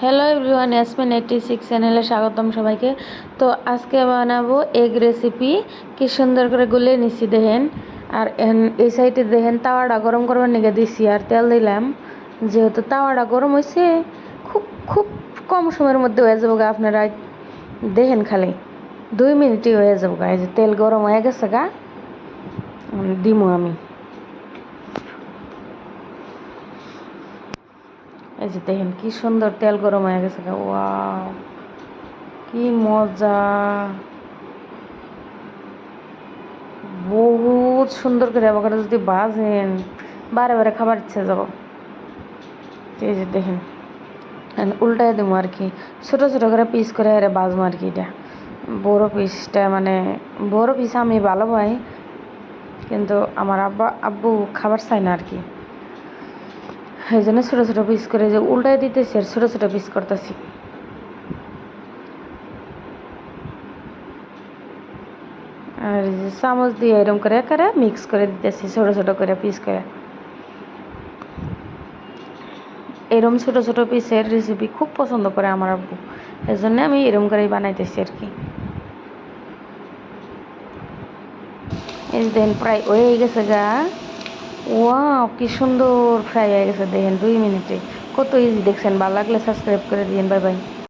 Hello everyone, Yasmin 86 চ্যানেলে স্বাগতম সবাইকে। তো আজকে বানাবো এগ রেসিপি। কি সুন্দর করে গুলিয়ে নিচ্ছি দেখেন। আর এই সাইডে দেখেন তাওয়াটা গরম করবার নিগে দিছি আর তেল দিলাম। যেহেতু তাওয়াটা গরম হয়েছে খুব খুব কম সময়ের মধ্যে হয়ে যাবো গা। আপনারা দেখেন খালি 2 মিনিটই হয়ে যাবো গা। এই যে তেল গরম হয়ে গেছে গা, দিমু আমি। এই যে দেখেন কি সুন্দর তেল গরম হয়ে গেছে গা। ওয়াও, কি মজা! বহুত সুন্দর করে আবার যদি ভাজেন বারে বারে খাবার ইচ্ছে যাব। এই যে দেখেন উল্টায় দেবো আর কি, ছোটো ছোটো করে পিস করে আরে ভাজবো আর কি। এটা বড় পিসটা মানে বড় পিস আমি ভালো পাই, কিন্তু আমার আব্বু খাবার চায় না আর কি। এই জন্য ছোটো ছোটো পিস করে যে উল্টায় দিতেছি আর ছোটো ছোটো পিস করতেছি। আর চামচ দিয়ে এরকম করে মিক্স করে দিতেছি ছোটো ছোটো করে পিস করে। এরম ছোটো ছোটো পিসের রেসিপি খুব পছন্দ করে আমার আব্বু, এই জন্য আমি এরম করেই বানাইতেছি আর কি। এই দেখেন প্রায় হয়ে গেছে গা। ওয়াও, কি সুন্দর ফ্রাই হয়ে গেছে দেখেন 2 মিনিটে। কত ইজি দেখছেন। ভালো লাগলে সাবস্ক্রাইব করে দিন। Bye bye.